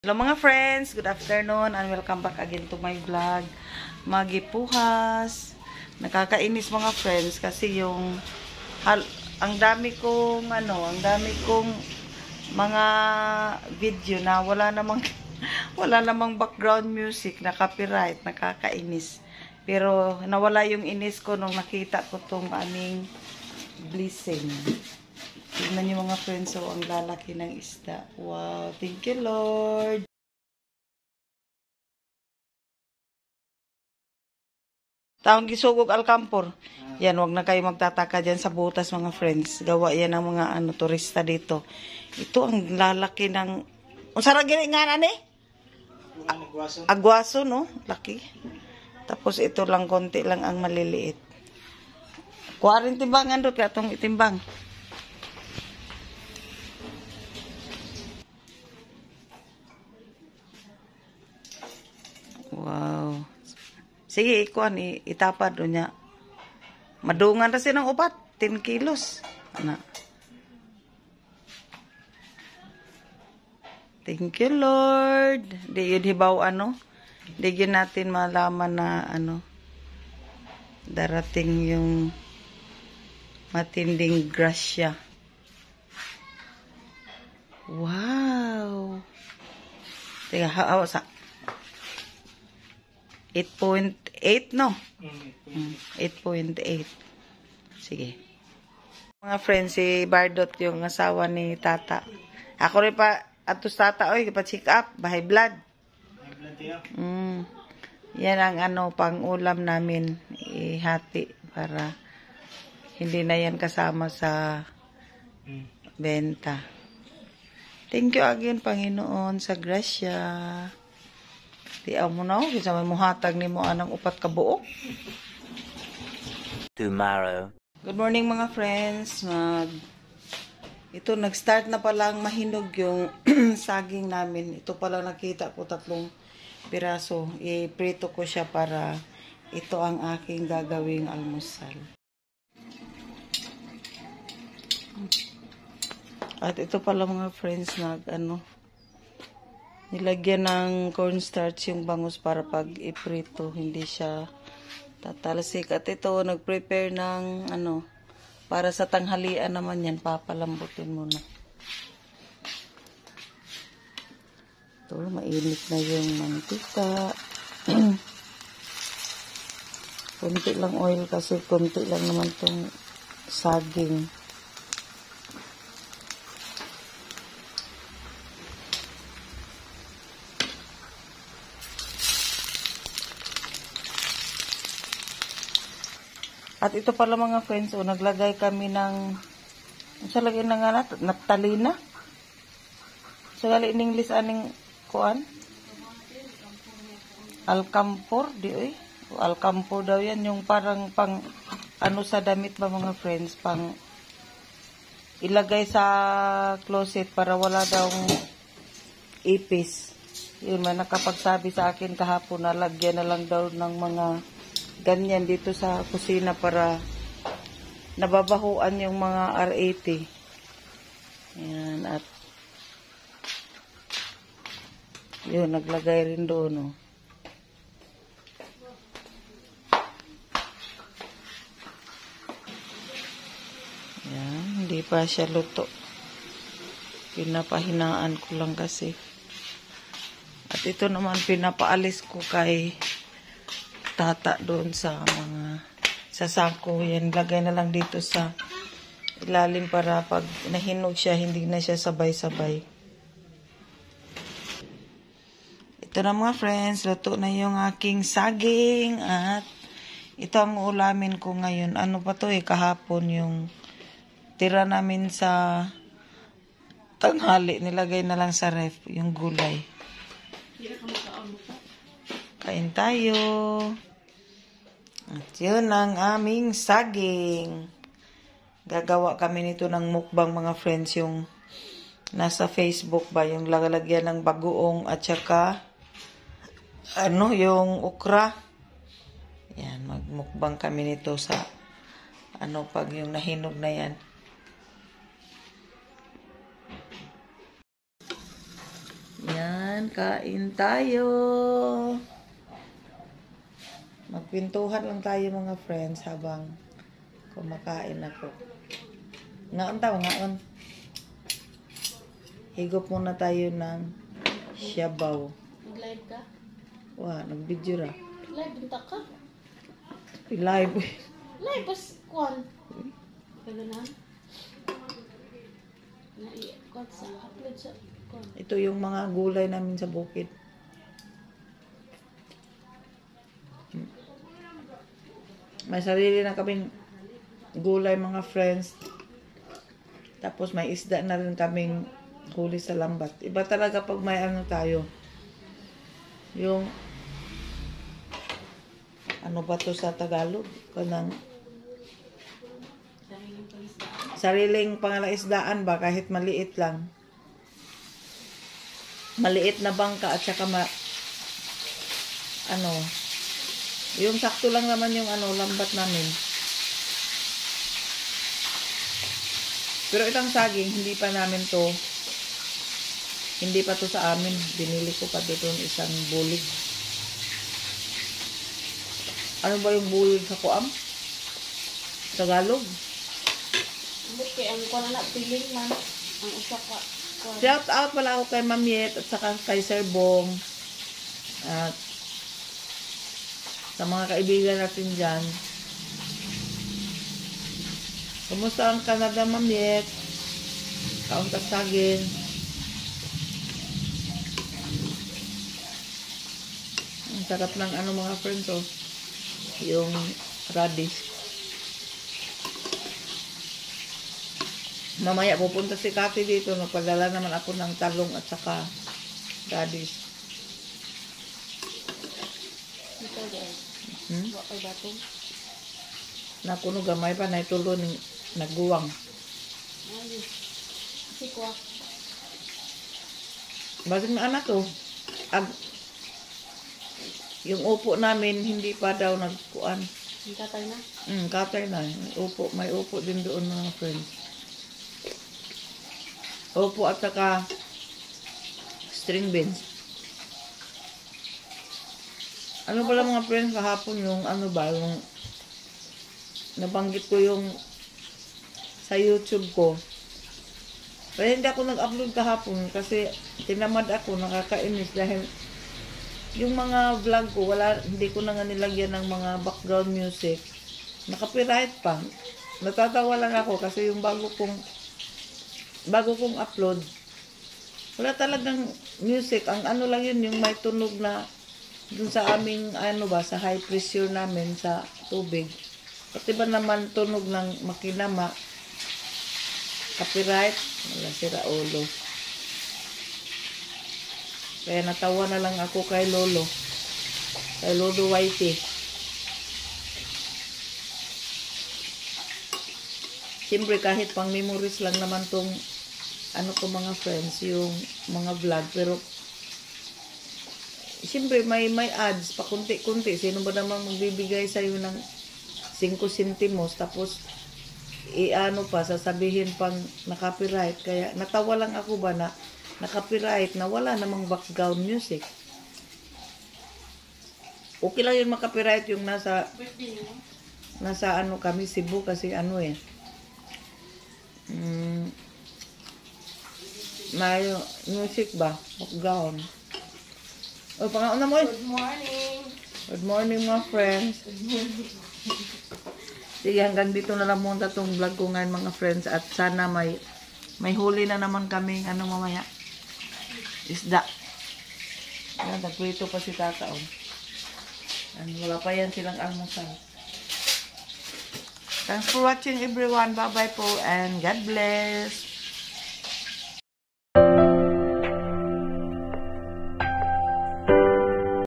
Hello mga friends, good afternoon and welcome back again to my vlog. Magipuhas. Nakakainis mga friends kasi yung ang dami kong mga video na wala namang background music na copyright, nakakainis. Pero nawala yung inis ko nung nakita ko tong aming blessing. Tignan niyo mga friends, so ang lalaki ng isda. Wow, thank you Lord. Taong gisugog alkampor. Yan, wag na kayo magtataka dyan sa butas mga friends. Gawa yan ng mga turista dito. Ito ang lalaki ng... Ang sarang gini nga na ni? Agwaso, no? Laki. Tapos ito lang, konti lang ang maliliit. Kuha rin timbangan doon, kaya itong itimbang. Wow. Sige, ikuan, itapad doon niya. Madungan na silang upat. 10 kilos. Ana. Thank you, Lord. Di yun hibaw Di yun natin malaman na darating yung matinding grasya. Wow. Teka, hawa sa 8.8 no? 8.8. Sige. Mga friends, si Bardot yung asawa ni Tata. Ako rin pa, atos Tata, oy, pa-check up, bahay blood. Yan ang pang ulam namin, ihati para hindi na yan kasama sa benta. Thank you again, Panginoon, sa grasya. Tiaw mo na, kasi may muhatag ni mo anang upat ka buok. Tomorrow. Good morning mga friends. Ito, nag-start na palang mahinog yung saging namin. Ito palang nakita ko 3 piraso. I-prito ko siya para ito ang aking gagawing almusal. At ito pala mga friends, nilagyan ng cornstarch yung bangus para pag iprito, hindi siya tatalsik. At ito, nag-prepare ng para sa tanghalian naman yan, papalambutin muna. Ito, mainit na yung mantika. Kunti lang oil kasi kunti lang naman tong saging. At ito pala mga friends, naglagay kami ng, sa lagay na nga naptalina. Sa gali in English aning kuan? Alcampor, di oy. Alcampor daw yan, yung parang pang, sa damit ba mga friends, pang ilagay sa closet para wala daw ipis. Yun, may nakapagsabi sa akin kahapon na lagyan na lang daw ng mga ganyan dito sa kusina para nababahuan yung mga R80. Ayan, at yun, naglagay rin doon, Ayan, hindi pa siya luto. Pinapahinaan ko lang kasi. At ito naman, pinapaalis ko kay Tata doon sa mga sasako. Yan, lagay na lang dito sa ilalim para pag nahinog siya, hindi na siya sabay-sabay. Ito na mga friends, luto na yung aking saging at ito ang ulamin ko ngayon. Ano pa to kahapon yung tira namin sa tanghali, nilagay na lang sa ref, yung gulay. Kain tayo. At yun ang aming saging. Gagawa kami nito ng mukbang mga friends, yung nasa Facebook ba, yung lalagyan ng bagoong at saka yung okra. Yan, magmukbang kami nito sa pag yung nahinog na yan. Yan. Ayan, kain tayo. Magpintuhan lang tayo mga friends habang kumakain ako. Ngaon tao, ngaon. Higop muna tayo ng siyabaw. Nag-live ka? Wah, nag-video ra. Live bunta ka? Live. Live pas kuan. Kaganahan. Kuan sa upload sa kuan. Ito yung mga gulay namin sa bukid. May sarili na kaming gulay mga friends. Tapos may isda na rin kaming huli sa lambat. Iba talaga pag may ano tayo. Yung ano ba to sa Tagalog? Kanang sariling pangalaisdaan ba kahit maliit lang. Maliit na bangka at saka yung sakto lang naman yung lambat namin. Pero itong saging, hindi pa to sa amin. Binili ko pa dito ng isang bulig. Ano ba yung bulig sa kuam? Tagalog? Buti ang kuan na piling man ang usa ka kuan. Shout out pala ako kay Mamiet at saka kay Sir Bong. At sa mga kaibigan natin dyan. Kumusta ang Canada, Mamiet? Kauntasagin. Ang sarap ng mga friends, oh. Yung radish. Mamaya pupunta si Cathy dito. Nagpadala naman ako ng talong at saka radish. Ito guys. Wa kay batong. Nakuno gamay pa na itulo ni nagguwang. Ay. Si kwa. Bakit na anak to? Yung upo namin hindi pa daw nagkuan. Ang katay na. Katay na. May upo din doon mga friends. Upo at saka string beans. Ano pala mga friends kahapon yung yung nabanggit ko yung sa YouTube ko. Pero hindi ako nag-upload kahapon kasi tinamad ako, nakakainis dahil yung mga vlog ko, hindi ko na nga nilagyan ng mga background music. Naka-copyright pa. Natatawa lang ako kasi yung bago kong upload, wala talagang music. Ang lang yun, yung may tunog na dun sa aming, sa high pressure namin sa tubig. Pati ba naman tunog ng makinama, copyright, wala sira ulo. Kaya natawa na lang ako kay Lolo Whitey. Siyempre kahit pang memories lang naman tong ko mga friends, yung mga vlog, pero siyempre may ads pa kunti-kunti. Sino ba namang magbibigay sa'yo ng 5 centimos tapos sasabihin pang na-copyright. Kaya natawa lang ako ba na na-copyright na wala namang background music. Okay lang yun makapiright yung nasa kami Cebu kasi may music ba? Background. O, pangauna mo. Good morning. Good morning mga friends. Sige, hanggang dito na lang muna itong vlog ko ngayon mga friends. At sana may huli na naman kaming mamaya. Isda. Yan, nagprito pa si Tata. Oh. Wala pa yan silang almusal. Thanks for watching everyone. Bye-bye po and God bless.